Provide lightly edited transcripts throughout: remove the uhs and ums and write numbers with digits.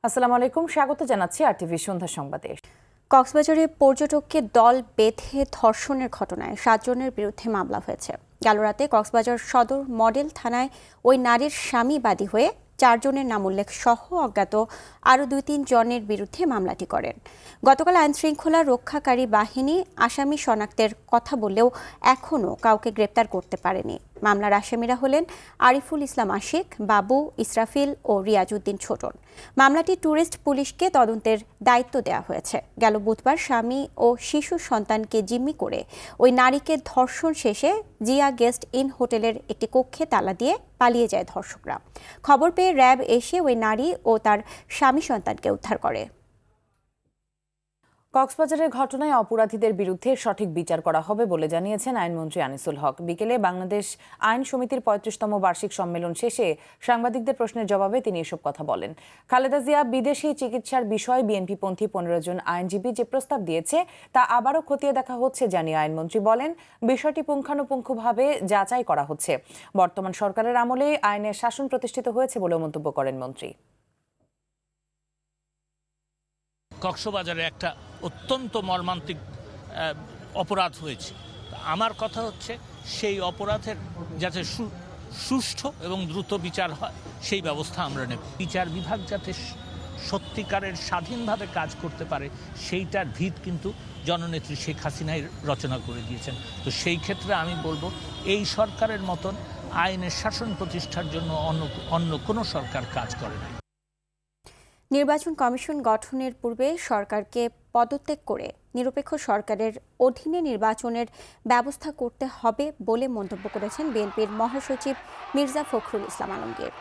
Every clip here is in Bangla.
আসসালামু আলাইকুম, স্বাগত জানাচ্ছি আরটিভি সন্ধ্যা সংবাদে। কক্সবাজারে পর্যটককে দল বেঁধে ধর্ষণের ঘটনায় 7 জনের বিরুদ্ধে মামলা হয়েছে। গেল রাতে কক্সবাজার সদর মডেল থানায় ওই নারীর স্বামী বাদী হয়ে 4 জনের নাম উল্লেখ সহ অজ্ঞাত আরও 2-3 জনের বিরুদ্ধে মামলাটি করেন। গতকাল আইনশৃঙ্খলা রক্ষাকারী বাহিনী আসামি শনাক্তের কথা বললেও এখনও কাউকে গ্রেপ্তার করতে পারেনি। মামলার আসামিরা হলেন আরিফুল ইসলাম আশিক, বাবু, ইসরাফিল ও রিয়াজউদ্দিন ছোটন। মামলাটি ট্যুরিস্ট পুলিশকে তদন্তের দায়িত্ব দেওয়া হয়েছে। গেল বুধবার স্বামী ও শিশু সন্তানকে জিম্মি করে ওই নারীকে ধর্ষণ শেষে জিয়া গেস্ট ইন হোটেলের একটি কক্ষে তালা দিয়ে পালিয়ে যায় ধর্ষকরা। খবর পেয়ে র্যাব এসে ওই নারী ও তার স্বামী সন্তানকে উদ্ধার করে। কক্সবাজারের ঘটনায় অপরাধীদের বিরুদ্ধে সঠিক বিচার করা হবে বলে জানিয়েছেন আইনমন্ত্রী আনিসুল হক। বিকেলে বাংলাদেশ আইন সমিতির 35তম বার্ষিক সম্মেলন শেষে সাংবাদিকদের প্রশ্নের জবাবে তিনি এসব কথা বলেন। খালেদা জিয়া বিদেশি চিকিৎসার বিষয়ে বিএনপিপন্থী 15 জন আইনজীবী যে প্রস্তাব দিয়েছে তা আবারও খতিয়ে দেখা হচ্ছে জানিয়ে আইনমন্ত্রী বলেন, বিষয়টি পুঙ্খানুপুঙ্খভাবে যাচাই করা হচ্ছে। বর্তমান সরকারের আমলে আইনের শাসন প্রতিষ্ঠিত হয়েছে বলে মন্তব্য করেন মন্ত্রী। কক্সবাজারে একটা অত্যন্ত মর্মান্তিক অপরাধ হয়েছে। আমার কথা হচ্ছে সেই অপরাধের যাতে সুষ্ঠু এবং দ্রুত বিচার হয় সেই ব্যবস্থা আমরা নেব। বিচার বিভাগ যাতে সত্যিকারের স্বাধীনভাবে কাজ করতে পারে সেইটার ভিত কিন্তু জননেত্রী শেখ হাসিনাই রচনা করে দিয়েছেন। তো সেই ক্ষেত্রে আমি বলবো এই সরকারের মতন আইনের শাসন প্রতিষ্ঠার জন্য অন্য কোনো সরকার কাজ করে না। নির্বাচন কমিশন গঠনের পূর্বে সরকারকে পদত্যাগ করে নিরপেক্ষ সরকারের অধীনে নির্বাচনের ব্যবস্থা করতে হবে বলে মন্তব্য করেছেন বিএনপির মহাসচিব মির্জা ফখরুল ইসলাম আলমগীর।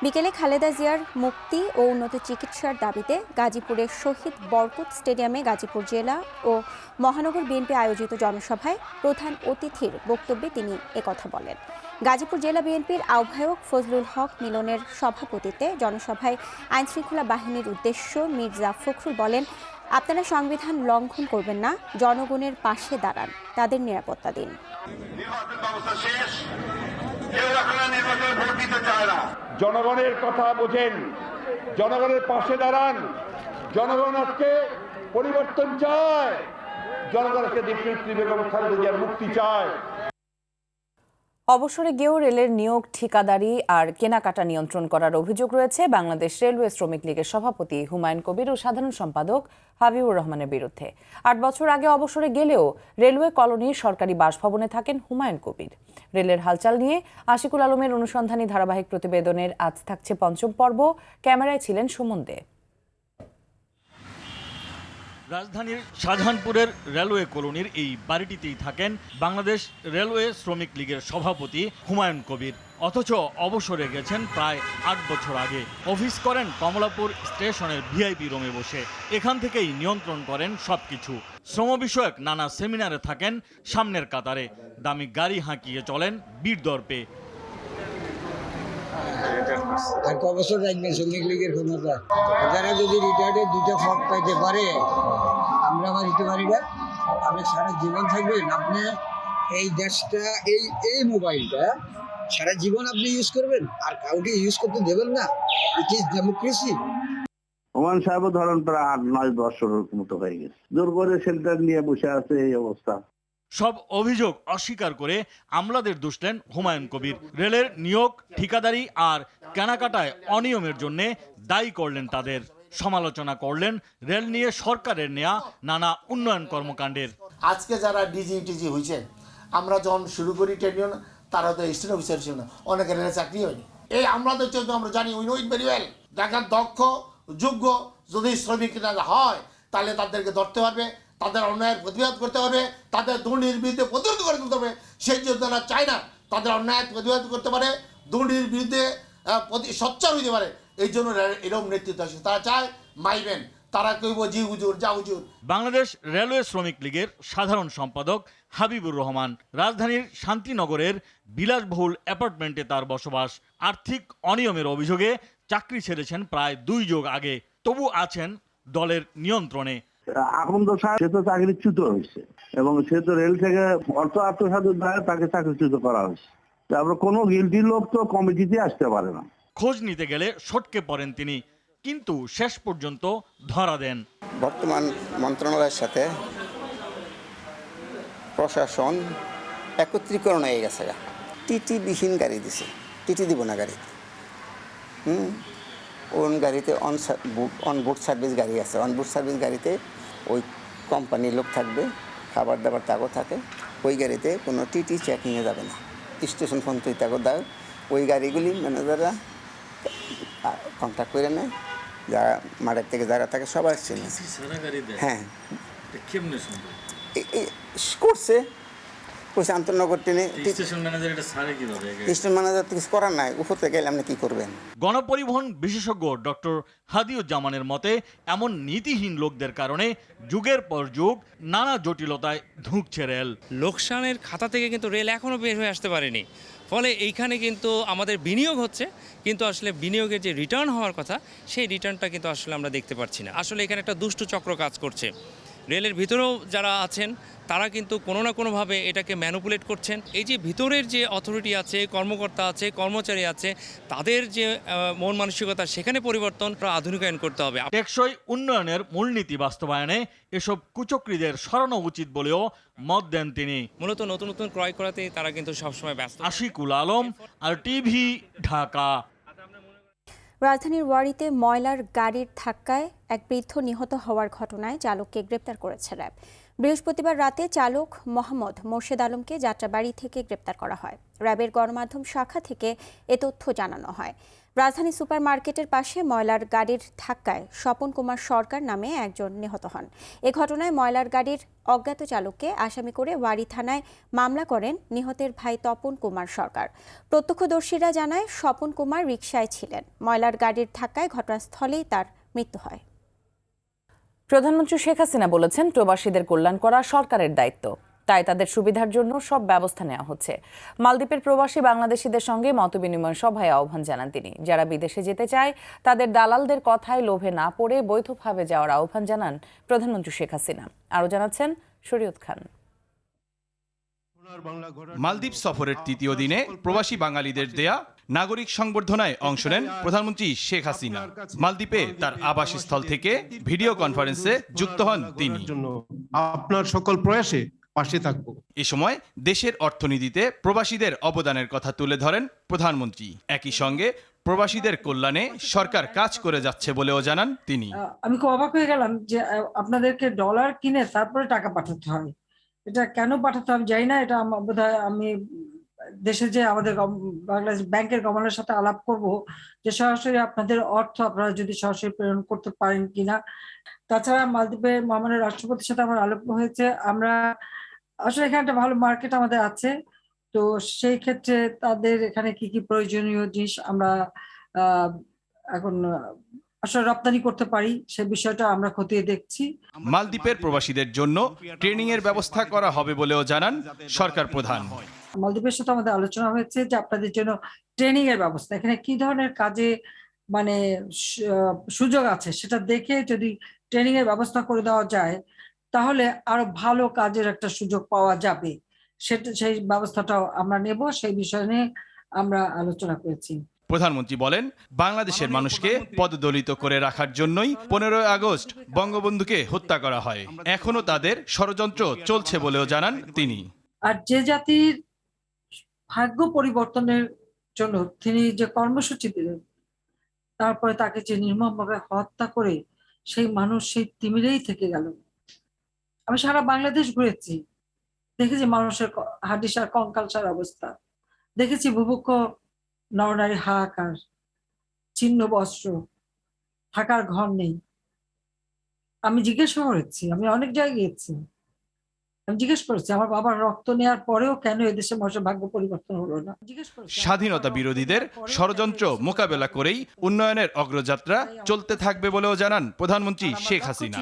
বিকেলে খালেদা জিয়ার মুক্তি ও উন্নত চিকিৎসার দাবিতে গাজীপুরের শহীদ বরকত স্টেডিয়ামে গাজীপুর জেলা ও মহানগর বিএনপি আয়োজিত জনসভায় প্রধান অতিথির বক্তব্যে তিনি একথা বলেন। গাজীপুর জেলা বিএনপির আহ্বায়ক ফজলুল হক মিলনের সভাপতিত্বে জনসভায় আইনশৃঙ্খলা বাহিনীর উদ্দেশ্য মির্জা ফখরুল বলেন, আপনারা সংবিধান লঙ্ঘন করবেন না, জনগণের পাশে দাঁড়ান, তাদের নিরাপত্তা দিন। জনগণের কথা বোঝেন, জনগণের পাশে দাঁড়ান। জনগণ আজকে পরিবর্তন চায়, জনগণকে দেশনেত্রী বেগম খালেদা জিয়ার মুক্তি চায়। অবসরে গিয়েও রেলের নিয়োগ, ঠিকাদারি আর কেনাকাটা নিয়ন্ত্রণ করার অভিযোগ রয়েছে বাংলাদেশ রেলওয়ে শ্রমিক লীগের সভাপতি হুমায়ুন কবির ও সাধারণ সম্পাদক হাবিবুর রহমানের বিরুদ্ধে। 8 বছর আগে অবসরে গেলেও রেলওয়ে কলোনির সরকারি বাসভবনে থাকেন হুমায়ুন কবির। রেলের হালচাল নিয়ে আশিকুল আলমের অনুসন্ধানী ধারাবাহিক প্রতিবেদনের আজ থাকছে 5ম পর্ব। ক্যামেরায় ছিলেন সুমন দে। রাজধানীর শাহজাহানপুরের রেলওয়ে কলোনির এই বাড়িটিতেই থাকেন বাংলাদেশ রেলওয়ে শ্রমিক লীগের সভাপতি হুমায়ুন কবির। অথচ অবসরে গেছেন প্রায় 8 বছর আগে। অফিস করেন কমলাপুর স্টেশনের ভিআইপি রুমে বসে। এখান থেকেই নিয়ন্ত্রণ করেন সবকিছু। শ্রম বিষয়ক নানা সেমিনারে থাকেন সামনের কাতারে। দামি গাড়ি হাঁকিয়ে চলেন বীরদর্পে। আর ক বছর রাখবেন শ্রমিক লীগের ক্ষমতা? যারা যদি রিটায়ার্ডের 2টা ফর্ম পাইতে পারে, আমরা আবার দিতে পারি না। আপনি সারা জীবন থাকবেন, আপনি এই দেশটা এই মোবাইলটা সারা জীবন আপনি ইউজ করবেন আর কাউকে ইউজ করতে দেবেন না। It is democracy. হুমায়ুন সাহেবও ধরেন প্রায় 8-9 বছরের মতো হয়ে গেছে, জোর করে শেল্টার নিয়ে বসে আছে, এই অবস্থা। সব অভিযোগ অস্বীকার করে আমলাদের দোষ দেন হুমায়ুন কবির। রেলের নিয়োগ, ঠিকাদারি আর কেনাকাটায় অনিয়মের জন্য দায়ী করলেন তাদের। সমালোচনা করলেন রেল নিয়ে সরকারের নেয়া নানা উন্নয়ন কর্মকাণ্ডের। আজকে যারা ডিজি হয়েছে, আমরা যখন শুরু করি ট্রেনিং, তারা তো স্টেশন অফিসার ছিল না, অনেকের রেলে চাকরি হয়নি। এই আমলাদের চলতে আমরা জানি, we know it very well. দেখার দক্ষ, যোগ্য যদি শ্রমিকরা হয় তাহলে তাদেরকে ধরতে পারবে, তাদের অন্যায়ের প্রতিবাদ করতে হবে, তাদের দুর্নীতির বিরুদ্ধে প্রতিরোধ করে তুলতে হবে। সেই জন্য তারা চায় না তাদের অন্যায়ের প্রতিবাদ করতে পারে, দুর্নীতির বিরুদ্ধে সোচ্চার হইতে পারে। এই জন্য এরকম নেতৃত্ব আসে। তারা চায় মাইবেন, তারা কইব জি হুজুর, যা হুজুর। বাংলাদেশ রেলওয়ে শ্রমিক লীগের সাধারণ সম্পাদক হাবিবুর রহমান। রাজধানীর শান্তিনগরের বিলাসবহুল অ্যাপার্টমেন্টে তার বসবাস। আর্থিক অনিয়মের অভিযোগে চাকরি ছেড়েছেন প্রায় 2 যুগ আগে, তবু আছেন দলের নিয়ন্ত্রণে। এখন তো সে তো চাকরিচ্যুত হয়েছে এবং সে তো রেল থেকে অর্থ আত্মসাতের দ্বারা তাকে চাকরিচ্যুত করা হয়েছে। তারপর কোনো গিল্টি লোক তো কমিটিতে আসতে পারে না। খোঁজ নিতে গেলে সটকে পড়েন তিনি। কিন্তু শেষ পর্যন্ত ধরা দেন। বর্তমান মন্ত্রণালয়ের সাথে প্রশাসন একত্রীকরণ হয়ে গেছে, টিটি বিহীন গাড়ি দিছে, টিটি দিব না গাড়ি। ওন গাড়িতে অনবোর্ড সার্ভিস গাড়ি আছে, অনবোর্ড সার্ভিস গাড়িতে ওই কোম্পানির লোক থাকবে, খাবার দাবার তাগো থাকে। ওই গাড়িতে কোনো টিটি চেকিংয়ে যাবে না, স্টেশন পর্যন্তই তাগো দাও। ওই গাড়িগুলি ম্যানেজাররা কন্ট্যাক্ট করে নেয়, যারা মাঠের থেকে যারা থাকে সবাই চেনে। হ্যাঁ করছে কইছে আন্তনগর ট্রেনে স্টেশন ম্যানেজার তো কিছু করার নাই, উপর থেকে গেলে আপনি কি করবেন। গণপরিবহন বিশেষজ্ঞ ডক্টর হাদিউজ্জামানের মতে এমন নীতিহীন লোকদের কারণে যুগের পর যুগ নানা জটিলতায় ধুঁকছে রেল। লোকসানের খাতা থেকে কিন্তু রেল এখনও বের হয়ে আসতে পারেনি। ফলে এইখানে কিন্তু আমাদের বিনিয়োগ হচ্ছে, কিন্তু আসলে বিনিয়োগের যে রিটার্ন হওয়ার কথা সেই রিটার্নটা কিন্তু আসলে আমরা দেখতে পাচ্ছি না। আসলে এখানে একটা দুষ্ট চক্র কাজ করছে। রেলের ভিতরেও যারা আছেন তারা কিন্তু কোনো না কোনোভাবে এটাকে ম্যানুপুলেট করছেন। এই যে ভিতরের যে অথরিটি আছে, কর্মকর্তা আছে, কর্মচারী আছে, তাদের যে মন মানসিকতা সেখানে পরিবর্তন আধুনিকায়ন করতে হবে। টেকসই উন্নয়নের মূলনীতি বাস্তবায়নে এসব কুচক্রীদের সরানো উচিত বলেও মত দেন তিনি। মূলত নতুন নতুন ক্রয় করাতে তারা কিন্তু সবসময় ব্যস্ত। আশিকুল আলম, RTV, ঢাকা। রাজধানীর ওয়ারীতে ময়লার গাড়ির ধাক্কায় এক বৃদ্ধ নিহত হওয়ার ঘটনায় চালককে গ্রেপ্তার করেছে র্যাব। বৃহস্পতিবার রাতে চালক মোহাম্মদ মোর্শেদ আলমকে যাত্রাবাড়ি থেকে গ্রেপ্তার করা হয়। র্যাবের গণমাধ্যম শাখা থেকে এ তথ্য জানানো হয়। রাজধানী সুপার মার্কেটের পাশে ময়লার গাড়ির ধাক্কায় স্বপন কুমার সরকার নামে একজন নিহত হন। এ ঘটনায় ময়লার গাড়ির অজ্ঞাত চালককে আসামি করে ওয়ারী থানায় মামলা করেন নিহতের ভাই তপন কুমার সরকার। প্রত্যক্ষদর্শীরা জানায় স্বপন কুমার রিকশায় ছিলেন। ময়লার গাড়ির ধাক্কায় ঘটনাস্থলেই তার মৃত্যু হয়। প্রধানমন্ত্রী শেখ হাসিনা বলেছেন, প্রবাসীদের কল্যাণ করা সরকারের দায়িত্ব, তাই তাদের সুবিধার জন্য সব ব্যবস্থা নেওয়া হচ্ছে। মালদ্বীপের প্রবাসী বাংলাদেশিদের সঙ্গে মতবিনিময় সভায় আহ্বান জানান তিনি। যারা বিদেশে যেতে চায় তাদের দালালদের কথায় লোভে না পড়ে বৈধভাবে যাওয়ার আহ্বান জানান প্রধানমন্ত্রী শেখ হাসিনা। আরও জানাচ্ছেন শরীয়ত খান। মালদ্বীপ সফরের তৃতীয় দিনে প্রবাসী বাঙালিদের দেয়া নাগরিক সংবর্ধনায় অংশ নেন প্রধানমন্ত্রী শেখ হাসিনা। মালদ্বীপে তার আবাসস্থল থেকে ভিডিও কনফারেন্সে যুক্ত হন তিনি। আপনার সকল প্রয়াসে পাশে থাকব। এ সময় দেশের অর্থনীতিতে প্রবাসীদের অবদানের কথা তুলে ধরেন প্রধানমন্ত্রী। একই সঙ্গে প্রবাসীদের কল্যাণে সরকার কাজ করে যাচ্ছে বলেও জানান তিনি। আমি খুব অবাক হয়ে গেলাম যে আপনাদেরকে ডলার কিনে তারপরে টাকা পাঠাতে হয়। এটা কেন পাঠাতে হবে জানি না। এটা বোধহয় আমি দেশে যে আমাদের বাংলাদেশ ব্যাংকের গভর্নরের সাথে আলাপ করব যে সরাসরি আপনাদের অর্থ আপনারা যদি সরাসরি প্রেরণ করতে পারেন কিনা। তাছাড়া মালদ্বীপের মাননীয় রাষ্ট্রপতির সাথে আমার আলাপ হয়েছে। আমরা আসলে এখানে একটা ভালো মার্কেট আমাদের আছে, তো সেই ক্ষেত্রে তাদের এখানে কি কি প্রয়োজনীয় জিনিস আমরা এখন আসলে রপ্তানি করতে পারি সে বিষয়টা আমরা খতিয়ে দেখছি। মালদ্বীপের প্রবাসীদের জন্য ট্রেনিং এর ব্যবস্থা করা হবে বলেও জানান সরকার প্রধান। মালদ্বীপের সাথে আমাদের আলোচনা হয়েছে যে আপনাদের জন্য ট্রেনিং এর ব্যবস্থা, এখানে কি ধরনের কাজে মানে সুযোগ আছে সেটা দেখে যদি ট্রেনিং এর ব্যবস্থা করে দেওয়া যায় তাহলে আরো ভালো কাজের একটা সুযোগ পাওয়া যাবে। সেটা সেই ব্যবস্থাটাও আমরা নেব, সেই বিষয় নিয়ে আমরা আলোচনা করেছি। প্রধানমন্ত্রী বলেন, বাংলাদেশের মানুষকে পদদলিত করে রাখার জন্যই 15 আগস্ট বঙ্গবন্ধুকে হত্যা করা হয়। এখনো তাদের ষড়যন্ত্র চলছে বলেও জানান তিনি। আর যে জাতির ভাগ্য পরিবর্তনের জন্য তিনি যে কর্মসূচি দিলেন, তারপরে তাকে যে নির্মমভাবে হত্যা করে সেই মানুষ সেই তিমিরেই থেকে গেল। আমি সারা বাংলাদেশ ঘুরেছি, দেখেছি মানুষের হাড্ডিসার কঙ্কালসার অবস্থা, দেখেছি বুভুক্ষ নরনারী হাহাকার, ছিন্ন বস্ত্র, থাকার ঘর নেই। আমি জিজ্ঞাসা করেছি, আমি অনেক জায়গায় গিয়েছি, আমি জিজ্ঞেস করেছি আমার বাবার রক্ত নেওয়ার পরেও কেন এদেশের মানুষের ভাগ্য পরিবর্তন হলো না। স্বাধীনতা বিরোধীদের ষড়যন্ত্র মোকাবেলা করেই উন্নয়নের অগ্রযাত্রা চলতে থাকবে বলেও জানান প্রধানমন্ত্রী শেখ হাসিনা।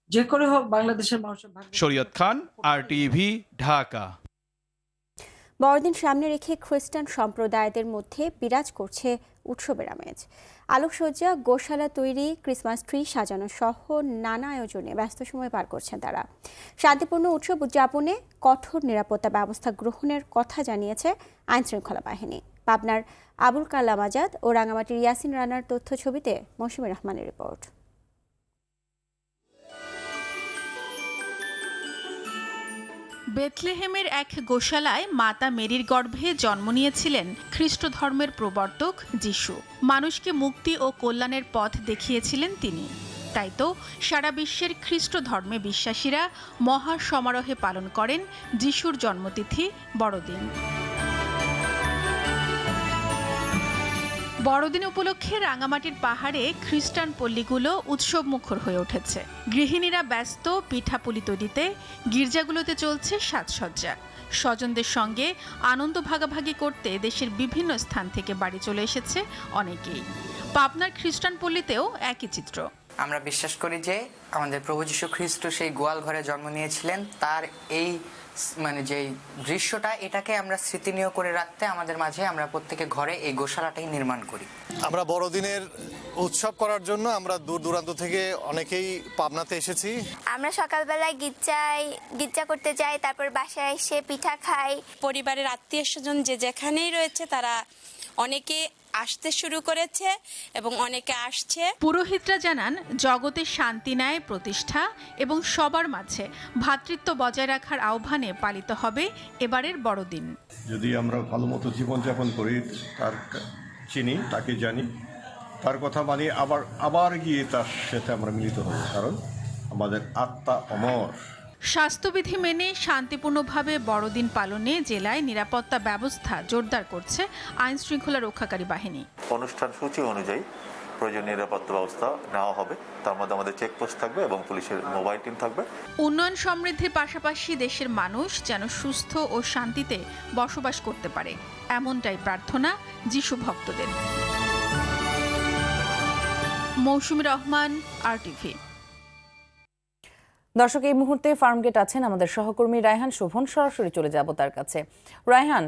যে করে হোক বাংলাদেশের মানুষের ভাগ্য। শরীয়ত খান, RTV, ঢাকা। বড়দিন সামনে রেখে খ্রিস্টান সম্প্রদায়দের মধ্যে বিরাজ করছে উৎসবের আমেজ। আলোকসজ্জা, গোশালা তৈরি, ক্রিসমাস ট্রি সাজানো সহ নানা আয়োজনে ব্যস্ত সময় পার করছেন তারা। শান্তিপূর্ণ উৎসব উদযাপনে কঠোর নিরাপত্তা ব্যবস্থা গ্রহণের কথা জানিয়েছে আইনশৃঙ্খলা বাহিনী। পাবনার আবুল কালাম আজাদ ও রাঙামাটির ইয়াসিন রানার তথ্য ছবিতে মৌসুমী রহমানের রিপোর্ট। বেথলেহেমের এক গোশালায় মাতা মেরির গর্ভে জন্ম নিয়েছিলেন খ্রিস্ট ধর্মের প্রবর্তক যিশু। মানুষকে মুক্তি ও কল্যাণের পথ দেখিয়েছিলেন তিনি। তাই তো সারা বিশ্বের খ্রিস্ট ধর্মে বিশ্বাসীরা মহা সমারোহে পালন করেন যিশুর জন্মতিথি বড়দিন। বড়দিন উপলক্ষে রাঙামাটির পাহাড়ে খ্রিস্টান পল্লীগুলো উৎসব মুখর হয়ে উঠেছে। গৃহিণীরা ব্যস্ত পিঠাপুলি তৈরিতে, গির্জাগুলোতে চলছে সাজসজ্জা। স্বজনদের সঙ্গে আনন্দ ভাগাভাগি করতে দেশের বিভিন্ন স্থান থেকে বাড়ি চলে এসেছে অনেকেই। পাবনার খ্রিস্টান পল্লীতেও একই চিত্র। আমরা বিশ্বাস করি যে আমাদের প্রভু যীশু খ্রিস্ট সেই গোয়াল ঘরে জন্ম নিয়েছিলেন, তার এই যে দৃশ্যটা, এটাকে আমরা স্মৃতিনীয় করে রাখতে আমাদের মাঝে আমরা প্রত্যেকে ঘরে এই গোশালাটাই নির্মাণ করি। আমরা বড়দিনের উৎসব করার জন্য আমরা দূর দূরান্ত থেকে অনেকেই পাবনাতে এসেছি। আমরা সকালবেলায় গির্জা করতে যাই, তারপর বাসায় এসে পিঠা খাই। পরিবারের আত্মীয় স্বজন যে যেখানেই রয়েছে তারা অনেকে আসতে শুরু করেছে এবং অনেকে আসছে। পুরোহিতরা জানান, জগতে শান্তি ন্যায় প্রতিষ্ঠা এবং সবার মাঝে ভ্রাতৃত্ব বজায় রাখার আহ্বানে পালিত হবে এবারের বড়দিন। যদি আমরা ভালো মতো জীবনযাপন করি, তার চিনি, তাকে জানি, তার কথা মানি, আবার গিয়ে তার সাথে আমরা মিলিত হব, কারণ আমাদের আত্মা অমর। স্বাস্থ্যবিধি মেনে শান্তিপূর্ণভাবে বড়দিন পালনে জেলায় নিরাপত্তা ব্যবস্থা জোরদার করছে আইন শৃঙ্খলা রক্ষাকারী বাহিনী। অনুষ্ঠান সূচি অনুযায়ী প্রয়োজনীয় নিরাপত্তা ব্যবস্থা নেওয়া হবে। তার মধ্যে আমাদের চেকপোস্ট থাকবে এবং পুলিশের মোবাইল টিম থাকবে। উন্নয়ন সমৃদ্ধির পাশাপাশি দেশের মানুষ যেন সুস্থ ও শান্তিতে বসবাস করতে পারে, এমনটাই প্রার্থনা যিশু ভক্তদের। মৌসুমী রহমান, RTV। দর্শক, এই মুহূর্তে ফার্মগেট আছেন আমাদের সহকর্মী রায়হান শোভন। সরাসরি চলে যাব তার কাছে। রায়হান,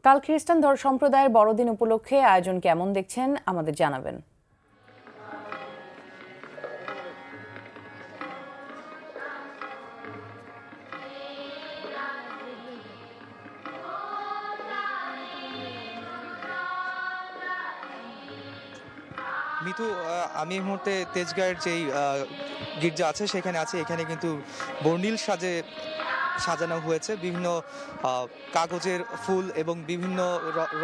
কাল খ্রিস্টান সম্প্রদায়ের বড়দিন উপলক্ষে আয়োজন কেমন দেখছেন আমাদের জানাবেন। মিতু, আমি এই মুহূর্তে তেজগাঁয়ের যেই গির্জা আছে সেখানে আছে। এখানে কিন্তু বর্ণিল সাজানো হয়েছে, বিভিন্ন কাগজের ফুল এবং বিভিন্ন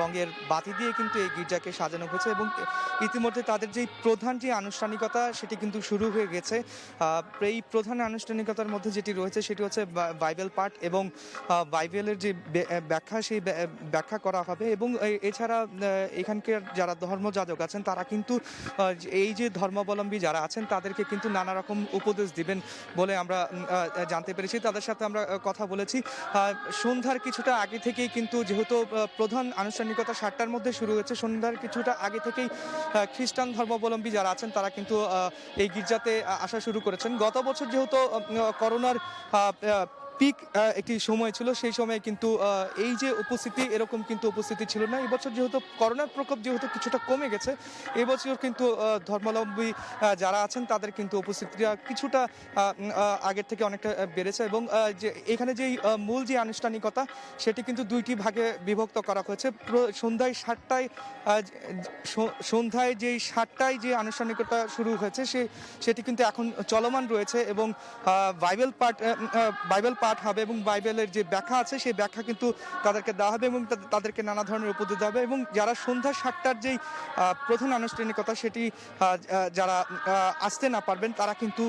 রঙের বাতি দিয়ে কিন্তু এই গির্জাকে সাজানো হয়েছে এবং ইতিমধ্যে তাদের যে প্রধান যে আনুষ্ঠানিকতা সেটি কিন্তু শুরু হয়ে গেছে। এই প্রধান আনুষ্ঠানিকতার মধ্যে যেটি রয়েছে সেটি হচ্ছে বাইবেল পাঠ এবং বাইবেলের যে ব্যাখ্যা, সেই ব্যাখ্যা করা হবে এবং এছাড়া এখানকার যারা ধর্মযাজক আছেন তারা কিন্তু এই যে ধর্মাবলম্বী যারা আছেন তাদেরকে কিন্তু নানা রকম উপদেশ দিবেন বলে আমরা জানতে পেরেছি। তাদের সাথে আমরা কথা বলেছি। সন্ধ্যার কিছুটা আগে থেকেই কিন্তু, যেহেতু প্রধান আনুষ্ঠানিকতা 7টার মধ্যে শুরু হয়েছে, সন্ধ্যার কিছুটা আগে থেকেই খ্রিস্টান ধর্মাবলম্বী যারা আছেন তারা কিন্তু এই গির্জাতে আসা শুরু করেছেন। গত বছর যেহেতু করোনার পিক একটি সময় ছিল, সেই সময় কিন্তু এই যে উপস্থিতি, এরকম কিন্তু উপস্থিতি ছিল না। এবছর যেহেতু করোনার প্রকোপ যেহেতু কিছুটা কমে গেছে, এবছর কিন্তু ধর্মাবলম্বী যারা আছেন তাদের কিন্তু উপস্থিতিটা কিছুটা আগের থেকে অনেকটা বেড়েছে এবং যে এখানে যেই মূল যে আনুষ্ঠানিকতা সেটি কিন্তু 2টি ভাগে বিভক্ত করা হয়েছে। সন্ধ্যায় যেই 7টায় যে আনুষ্ঠানিকতা শুরু হয়েছে সেটি কিন্তু এখন চলমান রয়েছে এবং বাইবেল পাঠ হবে এবং বাইবেলের যে ব্যাখ্যা আছে সেই ব্যাখ্যা কিন্তু তাদেরকে দেওয়া হবে এবং তাদেরকে নানা ধরনের উপদেশ দেওয়া হবে এবং যারা সন্ধ্যা 7টার যেই প্রধান আনুষ্ঠানিকতা সেটি যারা আসতে না পারবেন তারা কিন্তু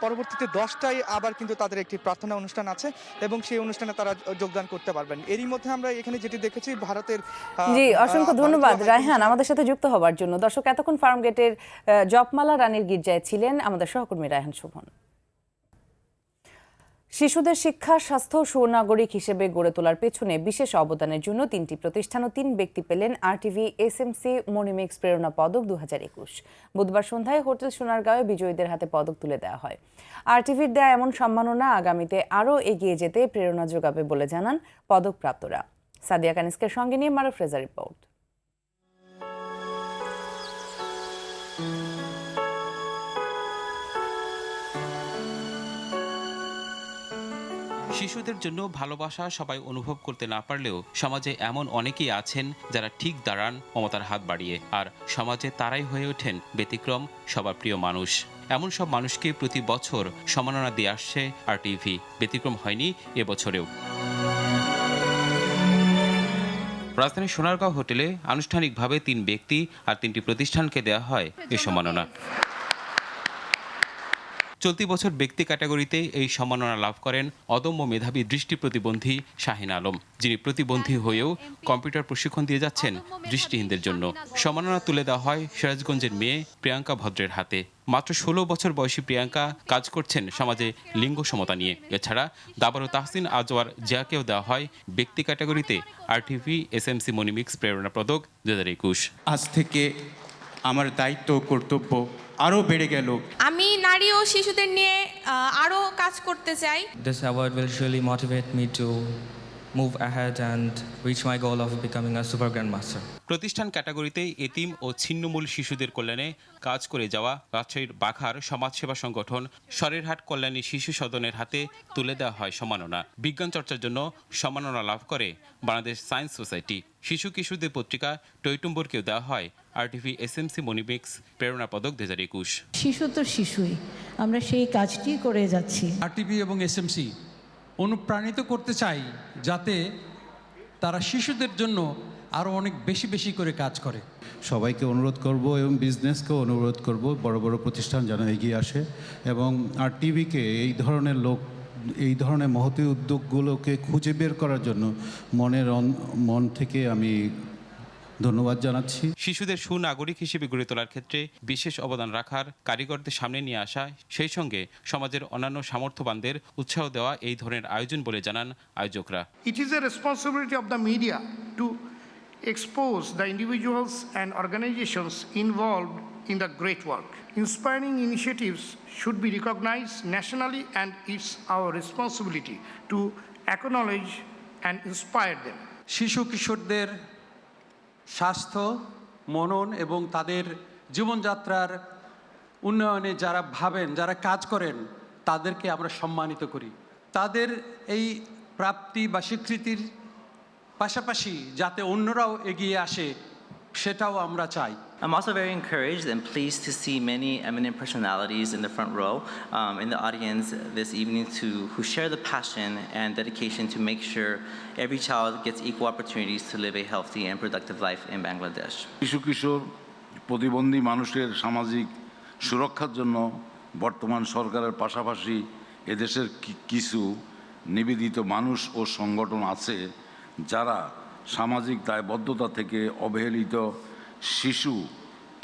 পরবর্তীতে 10টায় আবার কিন্তু তাদের একটি প্রার্থনা অনুষ্ঠান আছে এবং সেই অনুষ্ঠানে তারা যোগদান করতে পারবেন। এরই মধ্যে আমরা এখানে যেটি দেখেছি ভারতের। জি, অসংখ্য ধন্যবাদ রায়হান আমাদের সাথে যুক্ত হওয়ার জন্য। দর্শক, এতক্ষণ ফার্মগেটের জপমালা রানীর গির্জায় ছিলেন আমাদের সহকর্মী রায়হান শোভন। শিশুদের শিক্ষা, স্বাস্থ্য, সুনাগরিক হিসেবে গড়ে তোলার পেছনে বিশেষ অবদানের জন্য 3টি প্রতিষ্ঠান ও 3 ব্যক্তি পেলেন RTV SMC মনিমিক্স প্রেরণা পদক 2021। বুধবার সন্ধ্যায় হোটেল সোনারগাঁওয়ে বিজয়ীদের হাতে পদক তুলে দেওয়া হয়। RTVর দেয়া এমন সম্মাননা আগামীতে আরও এগিয়ে যেতে প্রেরণা যোগাবে বলে জানান পদকপ্রাপ্তরা। সাদিয়া কানিসকের সঙ্গে নিয়ে মারুফ রেজা রিপোর্ট। শিশুদের জন্য ভালোবাসা সবাই অনুভব করতে না পারলেও সমাজে এমন অনেকেই আছেন যারা ঠিক দাঁড়ান মমতার হাত বাড়িয়ে, আর সমাজে তারাই হয়ে ওঠেন ব্যতিক্রম, সবার প্রিয় মানুষ। এমন সব মানুষকে প্রতি বছর সম্মাননা দিয়ে আসছে RTV, ব্যতিক্রম হয়নি এবছরেও। রাজধানীর সোনারগাঁও হোটেলে আনুষ্ঠানিকভাবে 3 ব্যক্তি আর 3টি প্রতিষ্ঠানকে দেওয়া হয় এই সম্মাননা। চলতি বছর ব্যক্তি ক্যাটাগরিতে এই সম্মাননা লাভ করেন অদম্য মেধাবী দৃষ্টি প্রতিবন্ধী শাহিন আলম, যিনি প্রতিবন্ধী হয়েও কম্পিউটার প্রশিক্ষণ দিয়ে যাচ্ছেন দৃষ্টিহীনদের জন্য। সম্মাননা তুলে দেওয়া হয় সিরাজগঞ্জের মেয়ে প্রিয়াঙ্কা ভদ্রের হাতে। মাত্র 16 বছর বয়সী প্রিয়াঙ্কা কাজ করছেন সমাজে লিঙ্গ সমতা নিয়ে। এছাড়া দাবার ও তাহসিন আজওয়ার জিয়াকেও দেওয়া হয় ব্যক্তি ক্যাটাগরিতে RTV SMC মনিমিক্স প্রেরণা পদক 2021। আজ থেকে আমার দায়িত্ব কর্তব্য আরও বেড়ে গেল। আমি নারী ও শিশুদের নিয়ে আরও কাজ করতে চাই। This award will surely motivate me to move ahead and reach my goal of becoming a super grandmaster. প্রতিষ্ঠান ক্যাটাগরিতে এতিম ও ছিন্নমূল শিশুদের কল্যাণে কাজ করে যাওয়া রাজশাহীর বাঘার সমাজসেবা সংগঠন সরেরহাট কল্যাণী শিশু সদনের হাতে তুলে দেওয়া হয় সম্মাননা। বিজ্ঞান চর্চার জন্য সম্মাননা লাভ করে বাংলাদেশ সায়েন্স সোসাইটি। শিশু কিশোরদের পত্রিকা টইটুম্বরকেও দেওয়া হয় RTV SMC মনিমিক্স প্রেরণা পদক 2021। শিশু তো শিশুই, আমরা সেই কাজটি করে যাচ্ছি। RTV এবং SMC অনুপ্রাণিত করতে চাই যাতে তারা শিশুদের জন্য আরও অনেক বেশি বেশি করে কাজ করে। সবাইকে অনুরোধ করব এবং বিজনেসকেও অনুরোধ করব বড় বড় প্রতিষ্ঠান যেন এগিয়ে আসে এবং RTVকে এই ধরনের মহতী উদ্যোগগুলোকে খুঁজে বের করার জন্য মন থেকে আমি ধন্যবাদ জানাচ্ছি। শিশুদের সুনাগরিক হিসেবে গড়ে তোলার ক্ষেত্রে বিশেষ অবদান রাখার কারিগরদের সামনে নিয়ে আসা, সেই সঙ্গে সমাজের অন্যান্য সামর্থ্যবানদের উৎসাহ দেওয়া এই ধরনের আয়োজন বলে জানান আয়োজকরা। It is a responsibility of the media to expose the individuals and organizations involved in the great work. Inspiring initiatives should be recognized nationally, and it's our responsibility to acknowledge and inspire them. শিশু কিশোরদের স্বাস্থ্য, মনন এবং তাদের জীবনযাত্রার উন্নয়নে যারা ভাবেন, যারা কাজ করেন, তাদেরকে আমরা সম্মানিত করি। তাদের এই প্রাপ্তি বা স্বীকৃতির পাশাপাশি যাতে অন্যরাও এগিয়ে আসে সেটাও আমরা চাই। I'm also very encouraged and pleased to see many eminent personalities in the front row in the audience this evening who share the passion and dedication to make sure every child gets equal opportunities to live a healthy and productive life in Bangladesh. শিশু কিশোর প্রতিবন্ধী মানুষের সামাজিক সুরক্ষার জন্য বর্তমান সরকারের পাশাপাশি এদেশের কিছু নিবেদিত মানুষ ও সংগঠন আছে যারা সামাজিক দায়বদ্ধতা থেকে অবহেলিত শিশু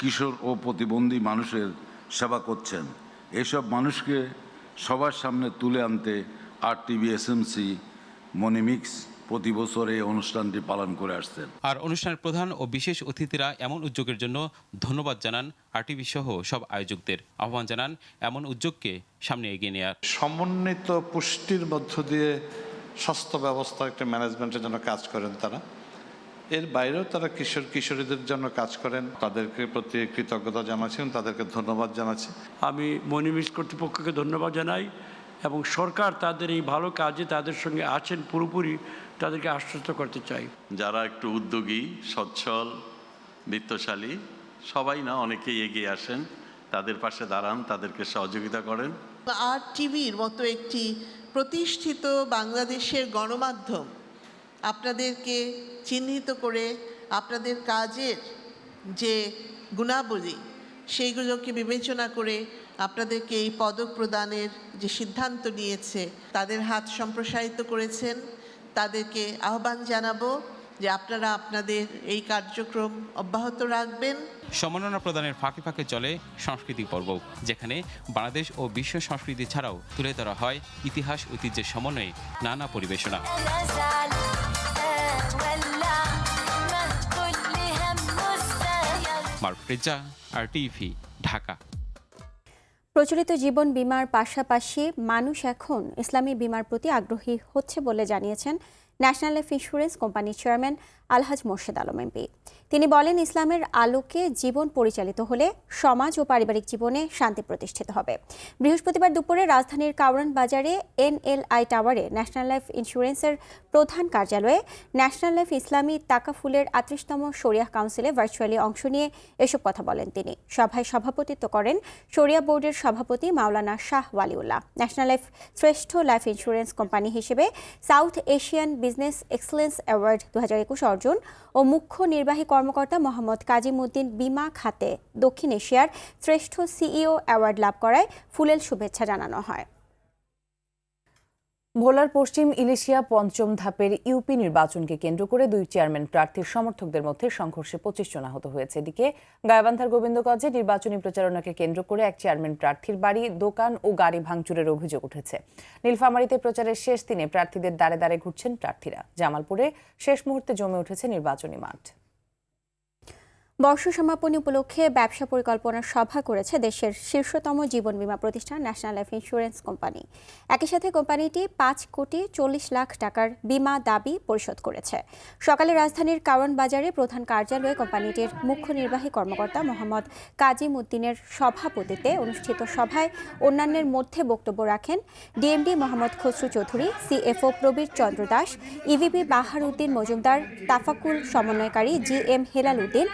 কিশোর ও প্রতিবন্ধী মানুষের সেবা করছেন। এসব মানুষকে সবার সামনে তুলে আনতে RTV SMC মনিমিক্স প্রতি বছর এই অনুষ্ঠানটি পালন করে আসছেন। আর অনুষ্ঠানের প্রধান ও বিশেষ অতিথিরা এমন উদ্যোগের জন্য ধন্যবাদ জানান RTV সহ সব আয়োজকদের, আহ্বান জানান এমন উদ্যোগকে সামনে এগিয়ে নেওয়ার। সমন্বিত পুষ্টির মধ্য দিয়ে স্বাস্থ্য ব্যবস্থা একটা ম্যানেজমেন্টের জন্য কাজ করেন তারা। এর বাইরেও তারা কিশোর কিশোরীদের জন্য কাজ করেন। তাদেরকে প্রতি কৃতজ্ঞতা জানাচ্ছি, তাদেরকে ধন্যবাদ জানাচ্ছি। আমি মনিমিক্স কর্তৃপক্ষকে ধন্যবাদ জানাই এবং সরকার তাদের এই ভালো কাজে তাদের সঙ্গে আছেন, পুরোপুরি তাদেরকে আশ্বস্ত করতে চাই। যারা একটু উদ্যোগী, সচ্ছল, বিত্তশালী, সবাই না অনেকেই এগিয়ে আসেন, তাদের পাশে দাঁড়ান, তাদেরকে সহযোগিতা করেন। RTVর মতো একটি প্রতিষ্ঠিত বাংলাদেশের গণমাধ্যম আপনাদেরকে চিহ্নিত করে আপনাদের কাজের যে গুণাবলী সেইগুলোকে বিবেচনা করে আপনাদেরকে এই পদক প্রদানের যে সিদ্ধান্ত নিয়েছে, তাদের হাত সম্প্রসারিত করেছেন। তাদেরকে আহ্বান জানাবো যে আপনারা আপনাদের এই কার্যক্রম অব্যাহত রাখবেন। সম্মাননা প্রদানের ফাঁকে ফাঁকে চলে সাংস্কৃতিক পর্ব, যেখানে বাংলাদেশ ও বিশ্ব সংস্কৃতি ছাড়াও তুলে ধরা হয় ইতিহাস ঐতিহ্যের সমন্বয়ে নানা পরিবেশনা। মারফ্রেজা, RTV, ঢাকা। প্রচলিত জীবন বীমার পাশাপাশি মানুষ এখন ইসলামী বীমার প্রতি আগ্রহী হচ্ছে বলে জানিয়েছেন ন্যাশনাল লাইফ ইন্স্যুরেন্স কোম্পানির চেয়ারম্যান আলহাজ মোর্শেদ আলম এমপি। তিনি বলেন, ইসলামের আলোকে জীবন পরিচালিত হলে সমাজ ও পারিবারিক জীবনে শান্তি প্রতিষ্ঠিত হবে। বৃহস্পতিবার দুপুরে রাজধানীর কাউরান বাজারে NLI টাওয়ারে ন্যাশনাল লাইফ ইন্স্যুরেন্সের প্রধান কার্যালয়ে ন্যাশনাল লাইফ ইসলামী তাকাফুলের 38তম শরিয়াহ কাউন্সিলে ভার্চুয়ালি অংশ নিয়ে এসব কথা বলেন তিনি। সভায় সভাপতিত্ব করেন শরিয়া বোর্ডের সভাপতি মাওলানা শাহ ওয়ালিউল্লাহ। ন্যাশনাল লাইফ শ্রেষ্ঠ লাইফ ইন্স্যুরেন্স কোম্পানি হিসেবে south Asian business excellence award 2021 অর্জন ও মুখ্য নির্বাহী কর্মকর্তা মোহাম্মদ কাজিমুদ্দিন বিমা খাতে দক্ষিণ এশিয়ার শ্রেষ্ঠ CEO অ্যাওয়ার্ড লাভ করায় ফুলেল শুভেচ্ছা জানানো হয়। ভোলার পশ্চিম ইলিশিয়া পঞ্চম ধাপের ইউপি নির্বাচনকে কেন্দ্র করে 2 চেয়ারম্যান প্রার্থীর সমর্থকদের মধ্যে সংঘর্ষে 25 জন আহত হয়েছে। এদিকে গাইবান্ধার গোবিন্দগঞ্জে নির্বাচনী প্রচারণাকে কেন্দ্র করে এক চেয়ারম্যান প্রার্থীর বাড়ি, দোকান ও গাড়ি ভাঙচুরের অভিযোগ উঠেছে। নীলফামারীতে প্রচারের শেষ দিনে প্রার্থীদের দ্বারে দ্বারে ঘুরছেন প্রার্থীরা। জামালপুরে শেষ মুহূর্তে জমে উঠেছে নির্বাচনী মাঠ। বর্ষ সমাপনী উপলক্ষে ব্যবসা পরিকল্পনা সভা করেছে দেশের শীর্ষতম জীবন বীমা প্রতিষ্ঠান ন্যাশনাল লাইফ ইন্স্যুরেন্স কোম্পানি। একই সাথে কোম্পানিটি 5,40,00,000 টাকার বীমা দাবি পরিশোধ করেছে। সকালে রাজধানীর কারওয়ান বাজারে প্রধান কার্যালয়ে কোম্পানিটির মুখ্য নির্বাহী কর্মকর্তা মোহাম্মদ কাজিমুদ্দিনের সভাপতিত্বে অনুষ্ঠিত সভায় অন্যান্যের মধ্যে বক্তব্য রাখেন DMD Mohammad Khasru Chowdhury, CFO Prabir Chandra Das, EVP বাহার উদ্দিন মজুমদার, তাফাকুল সমন্বয়কারী GM হেলাল উদ্দিন।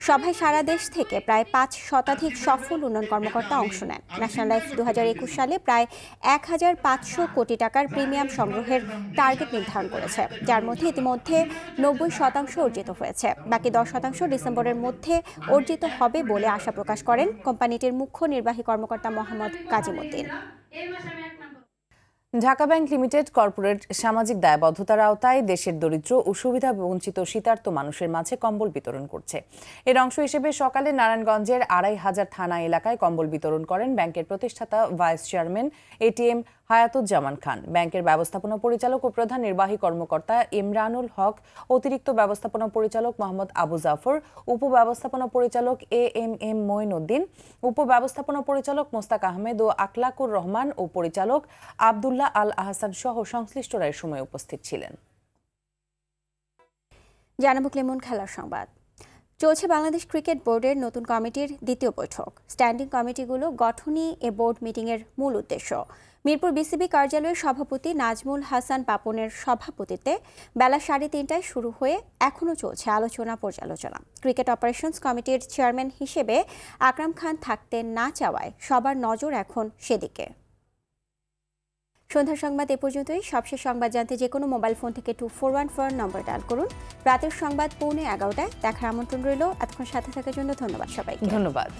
সভায় সারা দেশ থেকে প্রায় 5 শতাধিক সফল উন্নয়ন কর্মকর্তা অংশ নেন। ন্যাশনাল লাইফ 2021 সালে প্রায় 1,500 কোটি টাকার প্রিমিয়াম সংগ্রহের টার্গেট নির্ধারণ করেছে, যার মধ্যে ইতিমধ্যে 90% অর্জিত হয়েছে। বাকি 10% ডিসেম্বরের মধ্যে অর্জিত হবে বলে আশা প্রকাশ করেন কোম্পানিটির মুখ্য নির্বাহী কর্মকর্তা Mohammad Kazimuddin. Dhaka bank limited corporate সামাজিক দায়বদ্ধতার আওতায় দেশের দরিদ্র ও সুবিধা বঞ্চিত শীতার্ত মানুষের মাঝে কম্বল বিতরণ করছে। এর অংশ হিসেবে সকালে নারায়ণগঞ্জের 2,500 থানা এলাকায় কম্বল বিতরণ করেন ব্যাংকের প্রতিষ্ঠাতা ভাইস চেয়ারম্যান ATM হায়াতুজ্জামান খান, ব্যাংকের ব্যবস্থাপনা পরিচালক ও প্রধান নির্বাহী কর্মকর্তা ইমরানুল হক, অতিরিক্ত ব্যবস্থাপনা পরিচালক মোহাম্মদ আবু জাফর, উপব্যবস্থাপনা পরিচালক AMM মঈনুদ্দিন, উপব্যবস্থাপনা পরিচালক মোস্তাক আহমেদ ও আকলাকুর রহমান ও পরিচালক আব্দুল্লাহ আল আহসান সহ সংশ্লিষ্টরা এ সময় উপস্থিত ছিলেন। জানাবো ক্লেমন খেলার সংবাদ। চলছে বাংলাদেশ ক্রিকেট বোর্ডের নতুন কমিটির দ্বিতীয় বৈঠক। স্ট্যান্ডিং কমিটিগুলো গঠনই এ বোর্ড মিটিংয়ের মূল উদ্দেশ্য। মিরপুর BCB কার্যালয়ের সভাপতি নাজমুল হাসান পাপনের সভাপতিত্বে বেলা 3:30টায় শুরু হয়ে এখনও চলছে আলোচনা পর্যালোচনা। ক্রিকেট অপারেশনস কমিটির চেয়ারম্যান হিসেবে আকরাম খান থাকতে না চাওয়ায় সবার নজর এখন সেদিকে। সন্ধ্যার সংবাদ এ পর্যন্তই। সবশেষ সংবাদ জানতে যে কোনো মোবাইল ফোন থেকে 2414 নম্বর ডায়াল করুন। রাতের সংবাদ 11:15টায় দেখার আমন্ত্রণ রইল। এতক্ষণ সাথে থাকার জন্য ধন্যবাদ সবাইকে। ধন্যবাদ।